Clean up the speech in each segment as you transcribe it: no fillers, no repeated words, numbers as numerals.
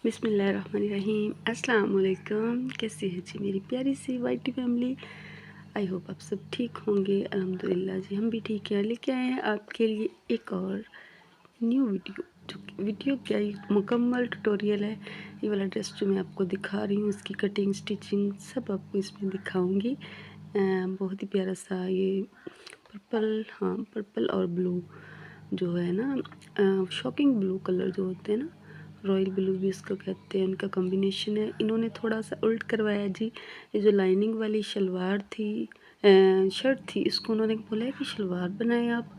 बिस्मिल्लाहिर्रहमानिर्रहीम। अस्सलाम वालेकुम। कैसी है जी मेरी प्यारी सी वाइटी फैमिली। आई होप आप सब ठीक होंगे। अल्हम्दुलिल्लाह जी हम भी ठीक हैं। लेके आए हैं आपके लिए एक और न्यू वीडियो, जो वीडियो क्या ही मुकम्मल ट्यूटोरियल है। ये वाला ड्रेस जो मैं आपको दिखा रही हूँ, इसकी कटिंग स्टिचिंग सब आपको इसमें दिखाऊंगी। बहुत ही प्यारा सा ये पर्पल, हाँ पर्पल और ब्लू जो है ना, शॉकिंग ब्लू कलर जो होते हैं ना, रॉयल ब्लू भी इसको कहते हैं, उनका कॉम्बिनेशन है। इन्होंने थोड़ा सा उल्ट करवाया जी। ये जो लाइनिंग वाली शलवार थी, शर्ट थी, इसको उन्होंने बोला है कि शलवार बनाएं आप,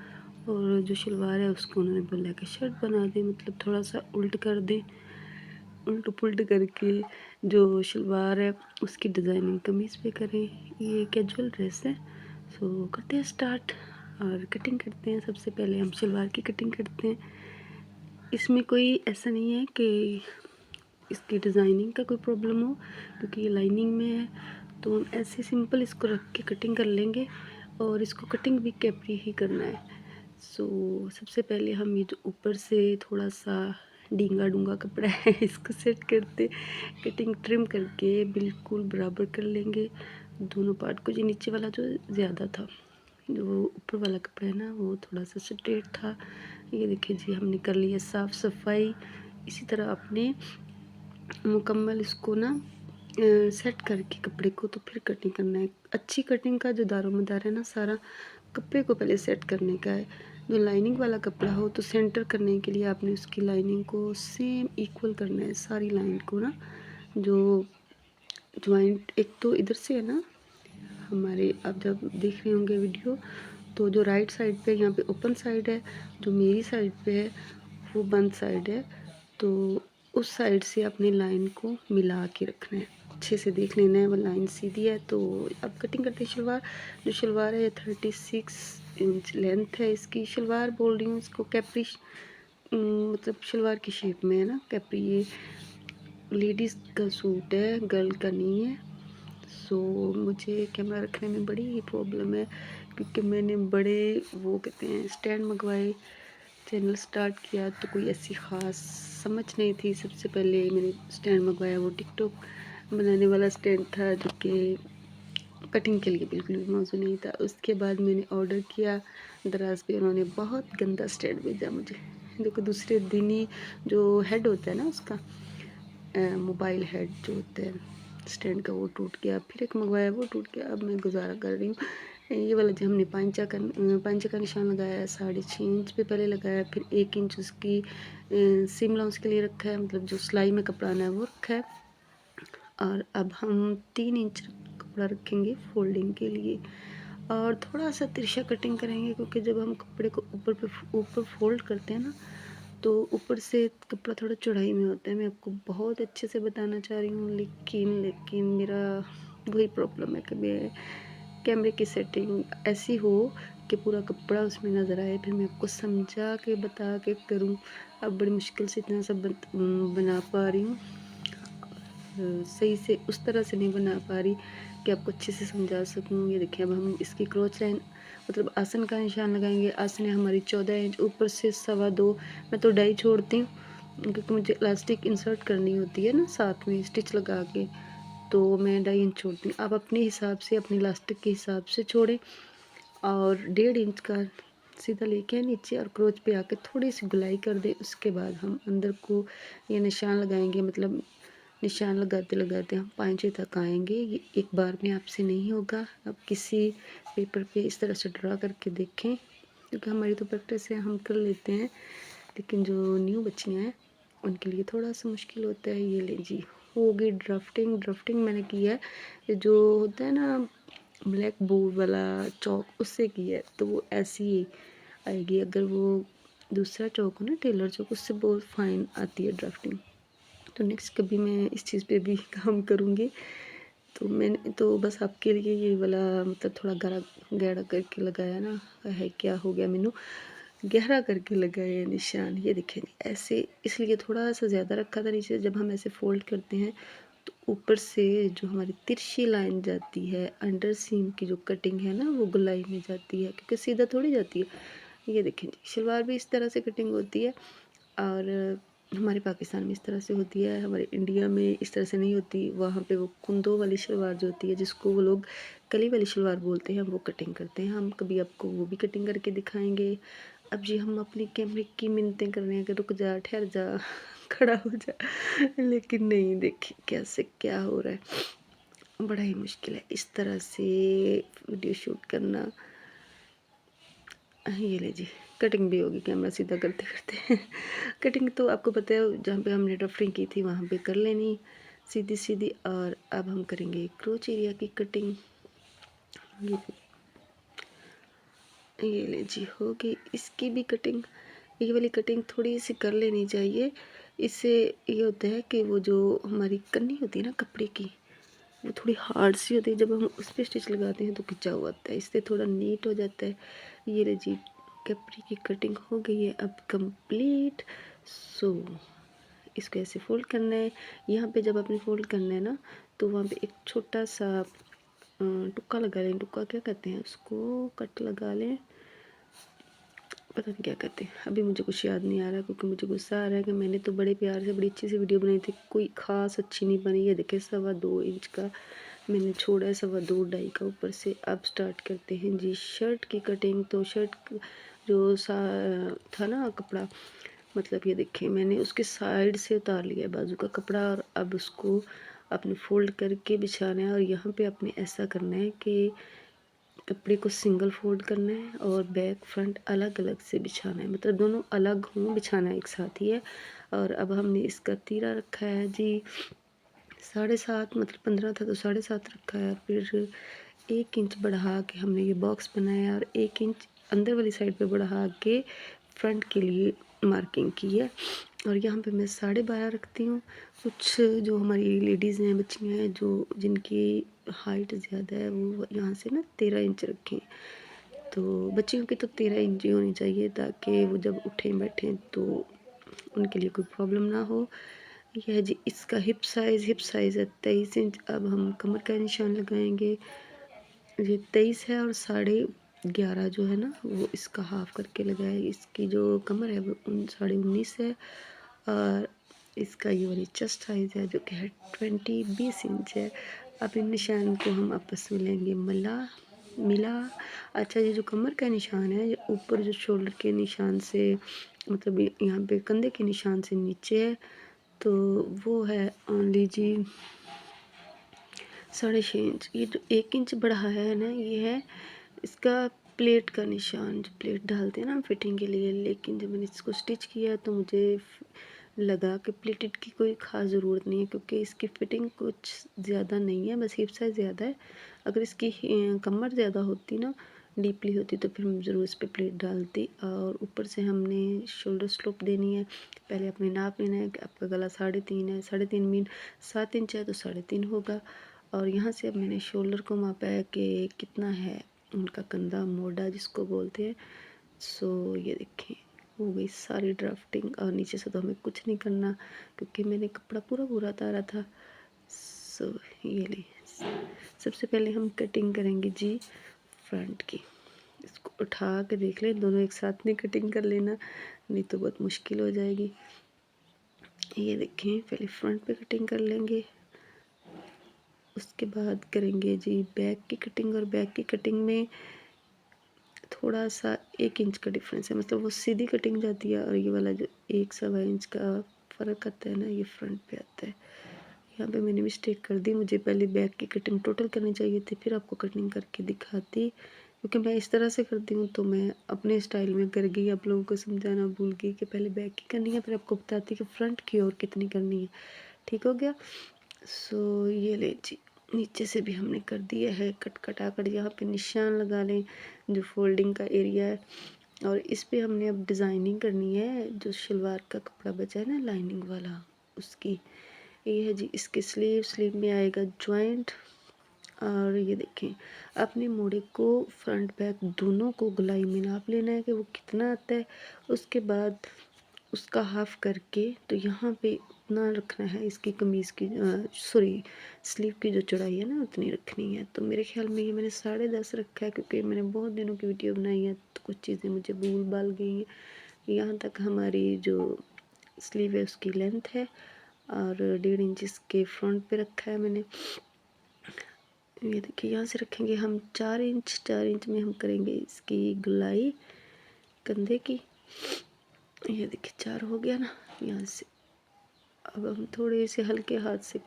और जो शलवार है उसको उन्होंने बोला कि शर्ट बना दें, मतलब थोड़ा सा उल्ट कर दें। उल्ट पुल्ट करके जो शलवार है उसकी डिज़ाइनिंग कमीज़ पे करें। ये कैजुअल ड्रेस है। सो करते हैं स्टार्ट और कटिंग करते हैं। सबसे पहले हम शलवार की कटिंग करते हैं। इसमें कोई ऐसा नहीं है कि इसकी डिज़ाइनिंग का कोई प्रॉब्लम हो, क्योंकि ये लाइनिंग में है, तो हम ऐसे सिंपल इसको रख के कटिंग कर लेंगे। और इसको कटिंग भी कैपरी ही करना है। सबसे पहले हम ये जो ऊपर से थोड़ा सा डींगा डूंगा कपड़ा है इसको सेट करते, कटिंग ट्रिम करके बिल्कुल बराबर कर लेंगे दोनों पार्ट को। ये नीचे वाला जो ज़्यादा था, जो ऊपर वाला कपड़ा है ना, वो थोड़ा सा स्ट्रेट था। ये देखिए जी, हमने कर लिया साफ़ सफाई। इसी तरह अपने मुकम्मल इसको ना सेट करके कपड़े को, तो फिर कटिंग करना है। अच्छी कटिंग का जो दारोमदार है ना, सारा कपड़े को पहले सेट करने का है। जो लाइनिंग वाला कपड़ा हो तो सेंटर करने के लिए आपने उसकी लाइनिंग को सेम इक्वल करना है, सारी लाइन को ना। जो ज्वाइंट एक तो इधर से है ना हमारे, आप जब देख रहे होंगे वीडियो, तो जो राइट साइड पे यहाँ पे ओपन साइड है, जो मेरी साइड पे है वो बंद साइड है, तो उस साइड से अपनी लाइन को मिला के रखना है, अच्छे से देख लेना है वो लाइन सीधी है। तो अब कटिंग करते हैं शलवार। जो शलवार है 36 इंच लेंथ है इसकी। शलवार बोल रही हूँ इसको कैप्री, मतलब शलवार की शेप में है ना कैप्री। ये लेडीज़ का सूट है, गर्ल का नहीं है। मुझे कैमरा रखने में बड़ी ही प्रॉब्लम है, क्योंकि मैंने बड़े वो कहते हैं स्टैंड मंगवाए, चैनल स्टार्ट किया तो कोई ऐसी ख़ास समझ नहीं थी। सबसे पहले मैंने स्टैंड मंगवाया, वो टिकटॉक बनाने वाला स्टैंड था, जो कि कटिंग के लिए बिल्कुल भी मौजूद नहीं था। उसके बाद मैंने ऑर्डर किया दराज पे, उन्होंने बहुत गंदा स्टैंड भेजा मुझे, जो कि दूसरे दिन ही जो हेड होता है ना उसका, मोबाइल हेड जो होता है स्टैंड का, वो टूट गया। फिर एक मंगवाया, वो टूट गया। अब मैं गुजारा कर रही हूँ। ये वाला जो हमने पांचा का निशान लगाया है 6.5 इंच पे पहले लगाया, फिर 1 इंच उसकी सिमला उसके लिए रखा है, मतलब जो सिलाई में कपड़ा आना है वो रखा है। और अब हम 3 इंच कपड़ा रखेंगे फोल्डिंग के लिए, और थोड़ा सा तिरछा कटिंग करेंगे, क्योंकि जब हम कपड़े को ऊपर फोल्ड करते हैं ना, तो ऊपर से कपड़ा थोड़ा चौड़ाई में होता है। मैं आपको बहुत अच्छे से बताना चाह रही हूँ, लेकिन मेरा वही प्रॉब्लम है कि मैं कैमरे की सेटिंग ऐसी हो कि पूरा कपड़ा उसमें नज़र आए, फिर मैं आपको समझा के बता के करूँ। अब बड़ी मुश्किल से इतना सब बना पा रही हूँ, सही से उस तरह से नहीं बना पा रही कि आपको अच्छे से समझा सकूँ। ये देखिए, अब हम इसकी क्रोच लाइन, मतलब आसन का निशान लगाएंगे। आसन है हमारी 14 इंच, ऊपर से 2.25। मैं तो 2.5 छोड़ती हूँ, क्योंकि मुझे इलास्टिक इंसर्ट करनी होती है ना साथ में स्टिच लगा के, तो मैं 2.5 इंच छोड़ती हूँ। आप अपने हिसाब से, अपने इलास्टिक के हिसाब से छोड़ें, और 1.5 इंच का सीधा लेके नीचे और क्रोच पे आके थोड़ी सी गुलाई कर दें। उसके बाद हम अंदर को ये निशान लगाएंगे, मतलब निशान लगाते लगाते हम पांचे तक आएंगे। ये एक बार में आपसे नहीं होगा। अब किसी पेपर पे इस तरह से ड्रा करके देखें, क्योंकि हमारी तो प्रैक्टिस है, हम कर लेते हैं, लेकिन जो न्यू बच्चियाँ हैं उनके लिए थोड़ा सा मुश्किल होता है। ये ले जी, हो गई ड्राफ्टिंग मैंने की है। ये जो होता है ना ब्लैक बोर्ड वाला चौक, उससे की है, तो वो ऐसी ही आएगी। अगर वो दूसरा चौक हो ना, टेलर चौक, उससे बहुत फाइन आती है ड्राफ्टिंग। तो नेक्स्ट कभी मैं इस चीज़ पे भी काम करूँगी। तो मैंने तो बस आपके लिए ये वाला, मतलब थोड़ा गहरा करके लगाया ना है, क्या हो गया मैनू, गहरा करके लगाया निशान। ये देखें ऐसे, इसलिए थोड़ा सा ज़्यादा रखा था नीचे। जब हम ऐसे फोल्ड करते हैं तो ऊपर से जो हमारी तिरछी लाइन जाती है, अंडर सीम की जो कटिंग है ना, वो गुलाई में जाती है, क्योंकि सीधा थोड़ी जाती है। ये देखें जी, शलवार भी इस तरह से कटिंग होती है। और हमारे पाकिस्तान में इस तरह से होती है, हमारे इंडिया में इस तरह से नहीं होती। वहाँ पे वो कुंदों वाली शलवार जो होती है, जिसको वो लोग कली वाली शलवार बोलते हैं, वो कटिंग करते हैं। हम कभी आपको वो भी कटिंग करके दिखाएंगे। अब जी हम अपने कैमरे की मिन्नतें कर रहे हैं कि रुक जा, ठहर जा, खड़ा हो जा, लेकिन नहीं, देखिए कैसे क्या हो रहा है। बड़ा ही मुश्किल है इस तरह से वीडियो शूट करना। ये ले जी, कटिंग भी होगी कैमरा सीधा करते करते। कटिंग तो आपको पता है, जहाँ पे हमने रफरिंग की थी वहाँ पे कर लेनी सीधी सीधी। और अब हम करेंगे क्रोच एरिया की कटिंग। ये ले जी, होगी इसकी भी कटिंग। ये वाली कटिंग थोड़ी सी कर लेनी चाहिए। इससे ये होता है कि वो जो हमारी कन्नी होती है ना कपड़े की, वो थोड़ी हार्ड सी होती है। जब हम उस पर स्टिच लगाते हैं तो खिंचा हुआ आता है, इससे थोड़ा नीट हो जाता है। ये ले जी, कपड़े की कटिंग हो गई है अब कंप्लीट। सो इसको ऐसे फोल्ड करना है। यहाँ पे जब आपने फोल्ड करना है ना, तो वहाँ पे एक छोटा सा टुक्का लगा लें। टुक्का क्या कहते हैं उसको, कट लगा लें, पता नहीं क्या कहते हैं, अभी मुझे कुछ याद नहीं आ रहा, क्योंकि मुझे गुस्सा आ रहा है कि मैंने तो बड़े प्यार से बड़ी अच्छी सी वीडियो बनाई थी, कोई खास अच्छी नहीं बनी है। देखिए 2.25 इंच का मैंने छोड़ा है, 2.25 का ऊपर से। अब स्टार्ट करते हैं जी शर्ट की कटिंग। तो शर्ट जो सा था ना कपड़ा, मतलब ये देखिए मैंने उसके साइड से उतार लिया है बाजू का कपड़ा, और अब उसको अपने फोल्ड करके बिछाना है। और यहाँ पे आपने ऐसा करना है कि कपड़े को सिंगल फोल्ड करना है और बैक फ्रंट अलग अलग से बिछाना है, मतलब दोनों अलग हों, बिछाना एक साथ ही है। और अब हमने इसका तीरा रखा है जी 7.5, मतलब 15 था तो 7.5 रखा है। फिर 1 इंच बढ़ा के हमने ये बॉक्स बनाया, और 1 इंच अंदर वाली साइड पे बढ़ा के फ्रंट के लिए मार्किंग की है। और यहाँ पे मैं 12.5 रखती हूँ। कुछ जो हमारी लेडीज़ हैं, बच्चियाँ हैं, जो जिनकी हाइट ज़्यादा है, वो यहाँ से ना 13 इंच रखें। तो बच्चियों की तो 13 इंच ही होनी चाहिए, ताकि वो जब उठें बैठें तो उनके लिए कोई प्रॉब्लम ना हो। यह है जी इसका हिप साइज़ है 23 इंच। अब हम कमर का निशान लगाएंगे। ये 23 है, और 11.5 जो है ना, वो इसका हाफ करके लगाए। इसकी जो कमर है वो 19.5 है, और इसका ये वाली चेस्ट साइज़ है जो कि है 20 इंच है। अब इन निशान को हम आपस में लेंगे मिला। अच्छा, ये जो कमर का निशान है, ये ऊपर जो शोल्डर के निशान से, मतलब यहाँ पे कंधे के निशान से नीचे है, तो वो है ओनली जी 6.5 इंच। ये जो 1 इंच बढ़ा है ना, ये है इसका प्लेट का निशान, जो प्लेट डालते हैं ना फिटिंग के लिए। लेकिन जब मैंने इसको स्टिच किया तो मुझे लगा कि प्लेटेड की कोई ख़ास ज़रूरत नहीं है, क्योंकि इसकी फ़िटिंग कुछ ज़्यादा नहीं है, बस हिप साइज़ ज़्यादा है। अगर इसकी कमर ज़्यादा होती ना, डीपली होती, तो फिर हम ज़रूर इस पर प्लेट डालती। और ऊपर से हमने शोल्डर स्लोप देनी है। पहले अपने नाप लेना है कि आपका गला 3.5 है, 3.5 मीन 7 इंच है तो 3.5 होगा। और यहाँ से अब मैंने शोल्डर को मापा है कि कितना है उनका कंधा मोटा जिसको बोलते हैं। सो ये देखें, हो गई सारी ड्राफ्टिंग। और नीचे से तो हमें कुछ नहीं करना, क्योंकि मैंने कपड़ा पूरा पूरा उतारा था। सो ये ले, सबसे पहले हम कटिंग करेंगे जी फ्रंट की। इसको उठा के देख लें, दोनों एक साथ नहीं कटिंग कर लेना, नहीं तो बहुत मुश्किल हो जाएगी। ये देखें, पहले फ्रंट पे कटिंग कर लेंगे, उसके बाद करेंगे जी बैक की कटिंग। और बैक की कटिंग में थोड़ा सा 1 इंच का डिफरेंस है, मतलब वो सीधी कटिंग जाती है, और ये वाला जो 1 सवा इंच का फ़र्क आता है ना, ये फ्रंट पे आता है। यहाँ पे मैंने मिस्टेक कर दी, मुझे पहले बैक की कटिंग टोटल करनी चाहिए थी, फिर आपको कटिंग करके दिखाती। क्योंकि मैं इस तरह से करती हूँ, तो मैं अपने स्टाइल में कर गई, आप लोगों को समझाना भूल गई कि पहले बैक की करनी है, फिर आपको बताती कि फ्रंट की और कितनी करनी है। ठीक हो गया। सो ये ले जी, नीचे से भी हमने कर दिया है कटा यहाँ पे निशान लगा लें, जो फोल्डिंग का एरिया है। और इस पे हमने अब डिज़ाइनिंग करनी है, जो शलवार का कपड़ा बचा है ना लाइनिंग वाला, उसकी। ये है जी इसके स्लीव में आएगा जॉइंट। और ये देखें, अपने मोड़े को फ्रंट बैक दोनों को गोलाई में नाप लेना है कि वो कितना आता है। उसके बाद उसका हाफ करके, तो यहाँ पे उतना रखना है, इसकी कमीज़ की सॉरी स्लीव की जो चौड़ाई है ना, उतनी रखनी है। तो मेरे ख्याल में ये मैंने 10.5 रखा है, क्योंकि मैंने बहुत दिनों की वीडियो बनाई है, तो कुछ चीज़ें मुझे भूल भाल गई हैं। यहाँ तक हमारी जो स्लीव है उसकी लेंथ है और 1.5 इंच इसके फ्रंट पे रखा है मैंने। ये देखिए यहाँ से रखेंगे हम 4 इंच में हम करेंगे इसकी गुलाई कंधे की। ये देखिए 4 हो गया ना यहाँ से। अब हम थोड़े से हल्के हाथ से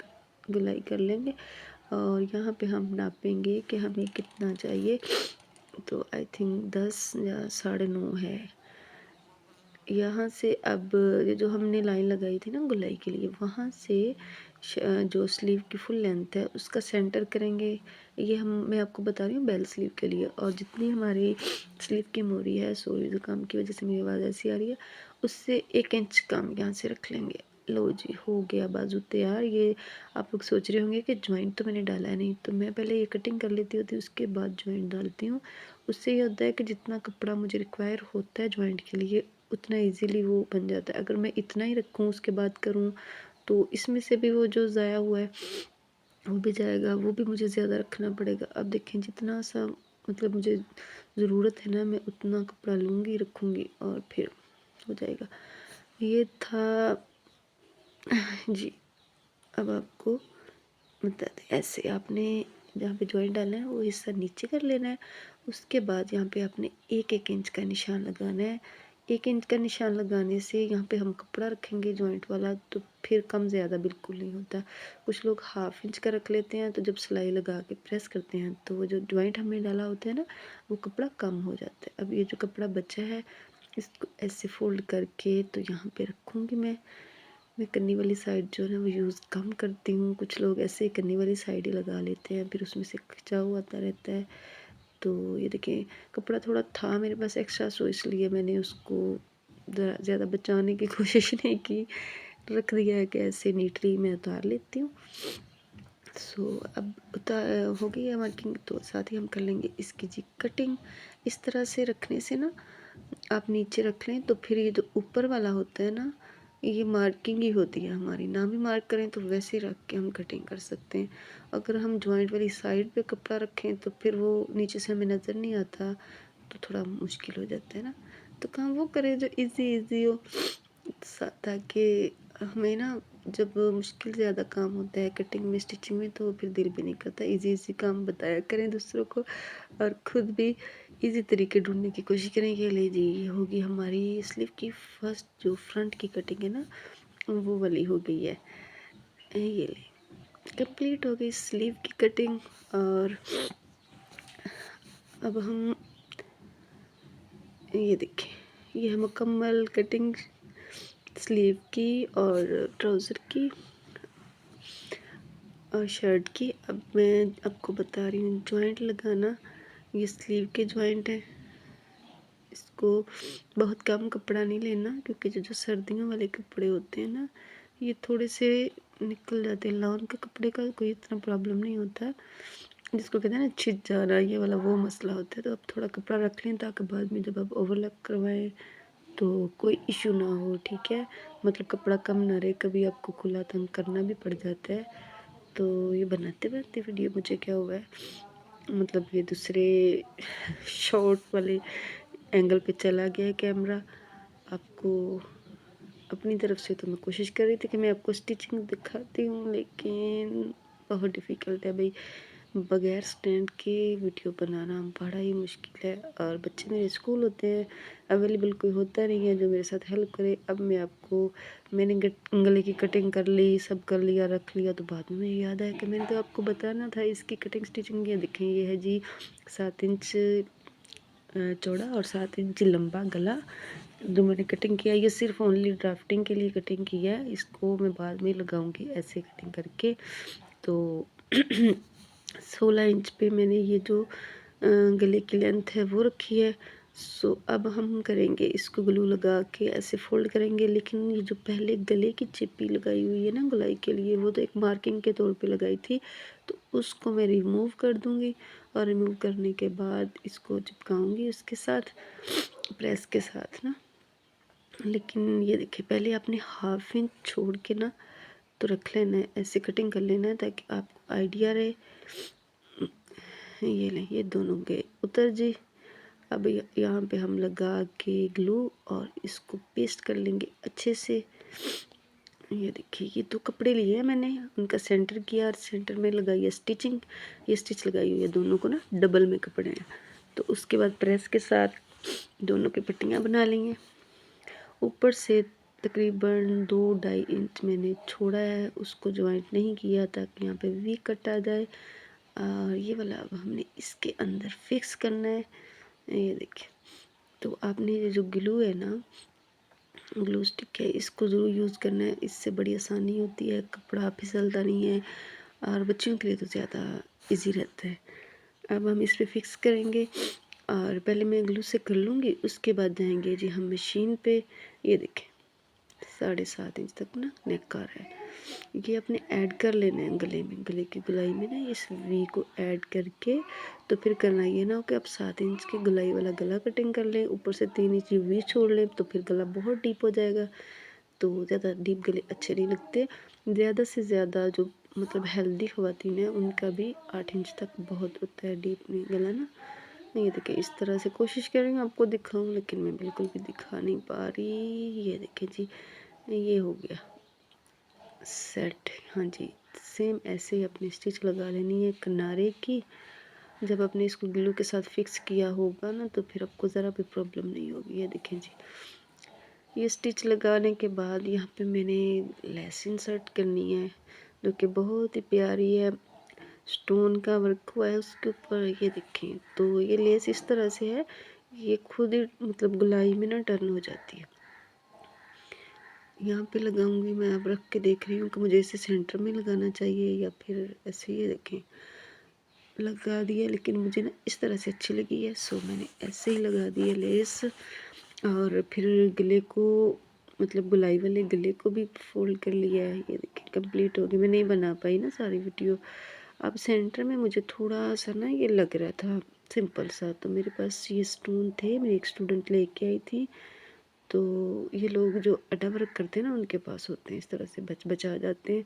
गुलाई कर लेंगे और यहाँ पे हम नापेंगे कि हमें कितना चाहिए। तो आई थिंक 10 या 9.5 है यहाँ से। अब ये जो हमने लाइन लगाई थी ना गुलाई के लिए, वहाँ से जो स्लीव की फुल लेंथ है उसका सेंटर करेंगे। ये मैं आपको बता रही हूँ बेल स्लीव के लिए। और जितनी हमारी स्लीव की मोरी है, सॉरी जुकाम की वजह से मेरी आवाज़ ऐसी आ रही है, उससे 1 इंच कम यहाँ से रख लेंगे। लो जी, हो गया बाजू तैयार। ये आप लोग सोच रहे होंगे कि जॉइंट तो मैंने डाला है नहीं, तो मैं पहले ये कटिंग कर लेती होती, उसके बाद जॉइंट डालती हूँ। उससे ये होता है कि जितना कपड़ा मुझे रिक्वायर होता है जॉइंट के लिए उतना इजीली वो बन जाता है। अगर मैं इतना ही रखूँ उसके बाद करूँ तो इसमें से भी वो जो ज़ाया हुआ है वो भी जाएगा, वो भी मुझे ज़्यादा रखना पड़ेगा। अब देखें जितना सा मतलब मुझे ज़रूरत है ना, मैं उतना कपड़ा लूँगी, रखूँगी और फिर हो जाएगा। ये था जी। अब आपको बता दें, ऐसे आपने जहाँ पे जॉइंट डालना है वो हिस्सा नीचे कर लेना है। उसके बाद यहाँ पे आपने 1-1 इंच का निशान लगाना है। 1 इंच का निशान लगाने से यहाँ पे हम कपड़ा रखेंगे जॉइंट वाला, तो फिर कम ज़्यादा बिल्कुल नहीं होता। कुछ लोग 1/2 इंच का रख लेते हैं, तो जब सिलाई लगा के प्रेस करते हैं तो वो जो जॉइंट हमने डाला होता है ना, वो कपड़ा कम हो जाता है। अब ये जो कपड़ा बचा है इसको ऐसे फोल्ड करके तो यहाँ पे रखूँगी मैं कन्नी वाली साइड जो है वो यूज़ कम करती हूँ। कुछ लोग ऐसे कन्नी वाली साइड ही लगा लेते हैं, फिर उसमें से खिंचाव आता रहता है। तो ये देखिए कपड़ा थोड़ा था मेरे पास एक्स्ट्रा, सो इसलिए मैंने उसको ज़्यादा बचाने की कोशिश नहीं की, रख दिया है कि ऐसे नीटली मैं उतार लेती हूँ। सो अब हो गई है मार्किंग, तो साथ ही हम कर लेंगे इसकी जी कटिंग। इस तरह से रखने से ना आप नीचे रख लें तो फिर ये जो ऊपर वाला होता है ना, ये मार्किंग ही होती है हमारी। ना भी मार्क करें तो वैसे रख के हम कटिंग कर सकते हैं। अगर हम जॉइंट वाली साइड पे कपड़ा रखें तो फिर वो नीचे से हमें नज़र नहीं आता, तो थोड़ा मुश्किल हो जाता है ना। तो काम वो करें जो इजी हो, ताकि हमें ना जब मुश्किल ज़्यादा काम होता है कटिंग में, स्टिचिंग में, तो फिर दिल भी नहीं करता। इजी काम बताया करें दूसरों को और ख़ुद भी इजी तरीके ढूंढने की कोशिश करें। ये ले जी, ये होगी हमारी स्लीव की फर्स्ट जो फ्रंट की कटिंग है ना, वो वाली हो गई है। ये ले कंप्लीट हो गई स्लीव की कटिंग। और अब हम ये देखें, ये मुकम्मल कटिंग स्लीव की और ट्राउज़र की और शर्ट की। अब मैं आपको बता रही हूँ जॉइंट लगाना। ये स्लीव के जॉइंट है, इसको बहुत कम कपड़ा नहीं लेना, क्योंकि जो सर्दियों वाले कपड़े होते हैं ना, ये थोड़े से निकल जाते हैं। लॉन के कपड़े का कोई इतना प्रॉब्लम नहीं होता, जिसको कहते हैं ना छिद जाना, ये वाला वो मसला होता है। तो आप थोड़ा कपड़ा रख लें ताकि बाद में जब आप ओवरलैप करवाएं तो कोई इशू ना हो, ठीक है। मतलब कपड़ा कम ना रहे, कभी आपको खुला तंग करना भी पड़ जाता है। तो ये बनाते बनाते वीडियो मुझे क्या हुआ है, मतलब ये दूसरे शॉर्ट वाले एंगल पे चला गया है कैमरा। आपको अपनी तरफ से तो मैं कोशिश कर रही थी कि मैं आपको स्टिचिंग दिखाती हूँ, लेकिन बहुत डिफ़िकल्ट है भाई, बगैर स्टैंड के वीडियो बनाना बड़ा ही मुश्किल है। और बच्चे मेरे स्कूल होते हैं, अवेलेबल कोई होता नहीं है जो मेरे साथ हेल्प करे। अब मैंने गले की कटिंग कर ली, सब कर लिया, रख लिया, तो बाद में मुझे याद आया कि मैंने तो आपको बताना था इसकी कटिंग स्टिचिंग। ये देखें, ये है जी 7 इंच चौड़ा और 7 इंच लंबा गला जो मैंने कटिंग किया। ये सिर्फ ओनली ड्राफ्टिंग के लिए कटिंग किया है, इसको मैं बाद में लगाऊंगी ऐसे कटिंग करके। तो 16 इंच पे मैंने ये जो गले की लेंथ है वो रखी है। सो अब हम करेंगे इसको ग्लू लगा के ऐसे फोल्ड करेंगे। लेकिन ये जो पहले गले की चिप्पी लगाई हुई है ना गुलाई के लिए, वो तो एक मार्किंग के तौर पे लगाई थी, तो उसको मैं रिमूव कर दूंगी। और रिमूव करने के बाद इसको चिपकाऊंगी उसके साथ, प्रेस के साथ ना। लेकिन ये देखिए, पहले आपने 1/2 इंच छोड़ के ना तो रख लेना है, ऐसे कटिंग कर लेना है ताकि आपको आइडिया रहे। ये लें, ये दोनों गए उतर जी। अब यहाँ पे हम लगा के ग्लू और इसको पेस्ट कर लेंगे अच्छे से। ये देखिए, ये 2 कपड़े लिए हैं मैंने, उनका सेंटर किया और सेंटर में लगाई है स्टिचिंग। ये स्टिच लगाई हुई है, दोनों को ना डबल में कपड़े हैं। तो उसके बाद प्रेस के साथ दोनों की पट्टियाँ बना ली हैं। ऊपर से तकरीबन 2-2.5 इंच मैंने छोड़ा है, उसको जॉइंट नहीं किया ताकि यहाँ पे वी कट आ जाए। और ये वाला अब हमने इसके अंदर फिक्स करना है। ये देखिए, तो आपने ये जो ग्लू है ना, ग्लू स्टिक है, इसको ज़रूर यूज़ करना है, इससे बड़ी आसानी होती है, कपड़ा फिसलता नहीं है और बच्चियों के लिए तो ज़्यादा इजी रहता है। अब हम इस पे फिक्स करेंगे और पहले मैं ग्लू से कर लूँगी, उसके बाद जाएंगे जी हम मशीन पे। ये देखें 7.5 इंच तक ना नेक आ रहा है। ये अपने ऐड कर लेना है गले में, गले की गुलाई में ना इस वी को ऐड करके तो फिर करना ये ना हो कि आप 7 इंच की गुलाई वाला गला कटिंग कर लें, ऊपर से 3 इंच वी छोड़ लें, तो फिर गला बहुत डीप हो जाएगा। तो ज़्यादा डीप गले अच्छे नहीं लगते। ज़्यादा से ज़्यादा जो मतलब हेल्दी ख़वातीन है उनका भी 8 इंच तक बहुत होता है डीप में गला ना। ये देखिए, इस तरह से कोशिश कर रही हूँ आपको दिखाऊँ, लेकिन मैं बिल्कुल भी दिखा नहीं पा रही। ये देखिए जी, ये हो गया सेट। हाँ जी, सेम ऐसे ही अपनी स्टिच लगा लेनी है किनारे की। जब आपने इसको ग्लू के साथ फिक्स किया होगा ना तो फिर आपको ज़रा भी प्रॉब्लम नहीं होगी। ये देखें जी, ये स्टिच लगाने के बाद यहाँ पे मैंने लेस इंसर्ट करनी है जो कि बहुत ही प्यारी है, स्टोन का वर्क हुआ है उसके ऊपर। ये देखें, तो ये लेस इस तरह से है, ये खुद ही मतलब गुलाई में ना टर्न हो जाती है। यहाँ पे लगाऊंगी मैं, अब रख के देख रही हूँ कि मुझे इसे सेंटर में लगाना चाहिए या फिर ऐसे ही। देखें, लगा दिया, लेकिन मुझे ना इस तरह से अच्छी लगी है, सो मैंने ऐसे ही लगा दी है लेस। और फिर गले को मतलब गुलाई वाले गले को भी फोल्ड कर लिया है। ये देखिए कंप्लीट हो गई। मैं नहीं बना पाई ना सारी वीडियो। अब सेंटर में मुझे थोड़ा सा ना ये लग रहा था सिंपल सा, तो मेरे पास ये स्टोन थे, मेरी एक स्टूडेंट लेके आई थी। तो ये लोग जो अड्डा वर्क करते हैं ना उनके पास होते हैं, इस तरह से बचा जाते हैं।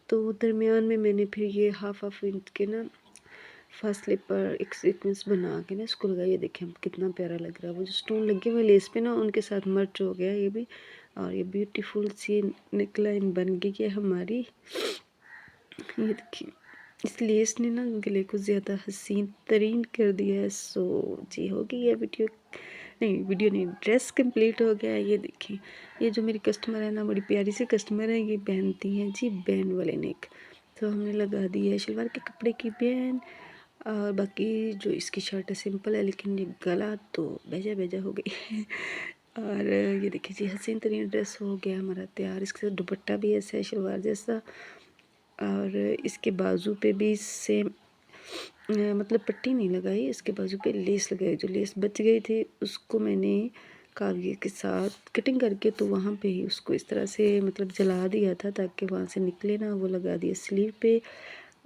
तो दरमियान में मैंने फिर ये हाफ इंच के ना फर्स्ट स्लिप पर एक सीक्वेंस बना के ना इसको लगाइए। देखें कितना प्यारा लग रहा है, वो जो स्टोन लगे हुए लेस पे ना उनके साथ मर्च हो गया ये भी। और ये ब्यूटीफुल सी नेक लाइन बन गई है हमारी। ये देखिए, इस लेस ने ना गले को ज़्यादा हसीन तरीन कर दिया है। सो जी, हो गई है वीडियो नहीं, ड्रेस कंप्लीट हो गया है। ये देखिए, ये जो मेरी कस्टमर है ना, बड़ी प्यारी सी कस्टमर है, ये पहनती हैं जी बैन वाले नेक। तो हमने लगा दी है शलवार के कपड़े की बैन। और बाकी जो इसकी शर्ट है सिंपल है, लेकिन ये गला तो बेजा बेजा हो गई है। और ये देखिए जी, हसीन तरीन ड्रेस हो गया हमारा तैयार। इसके साथ दुपट्टा भी ऐसा है शलवार जैसा, और इसके बाजू पे भी सेम मतलब पट्टी नहीं लगाई, इसके बाजू पे लेस लगाई। जो लेस बच गई थी उसको मैंने कागज के साथ कटिंग करके तो वहाँ पे ही उसको इस तरह से मतलब जला दिया था ताकि वहाँ से निकले ना, वो लगा दिया स्लीव पे।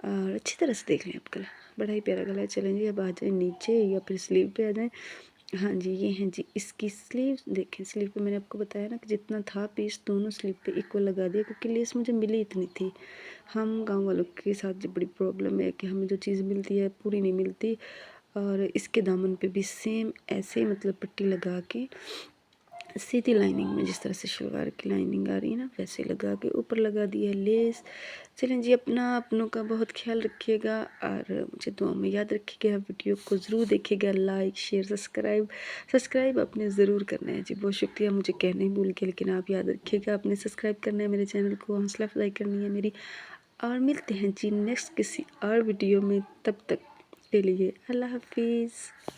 और अच्छी तरह से देख लें आप गला, बड़ा ही प्यारा गला है। चलें जी, अब आ जाए नीचे या फिर स्लीव पे आ जाएँ। हाँ जी, ये हैं जी इसकी स्लीव। देखें स्लीव पे मैंने आपको बताया ना कि जितना था पीस दोनों स्लीव पे इक्वल लगा दिया, क्योंकि लेस मुझे मिली इतनी थी। हम गांव वालों के साथ जो बड़ी प्रॉब्लम है कि हमें जो चीज़ मिलती है पूरी नहीं मिलती। और इसके दामन पे भी सेम ऐसे ही मतलब पट्टी लगा के सीधी लाइनिंग में, जिस तरह से शलवार की लाइनिंग आ रही है ना वैसे लगा के ऊपर लगा दिया लेस। चलें जी, अपनों का बहुत ख्याल रखिएगा और मुझे दुआ में याद रखिएगा। वीडियो को ज़रूर देखिएगा, लाइक शेयर सब्सक्राइब आपने ज़रूर करना है जी। बहुत शुक्रिया, मुझे कहने ही भूल गया, लेकिन आप याद रखिएगा आपने सब्सक्राइब करना है मेरे चैनल को, हौसला अफजाई करनी है मेरी। और मिलते हैं जी नेक्स्ट किसी और वीडियो में, तब तक के लिए अल्लाह हाफिज़।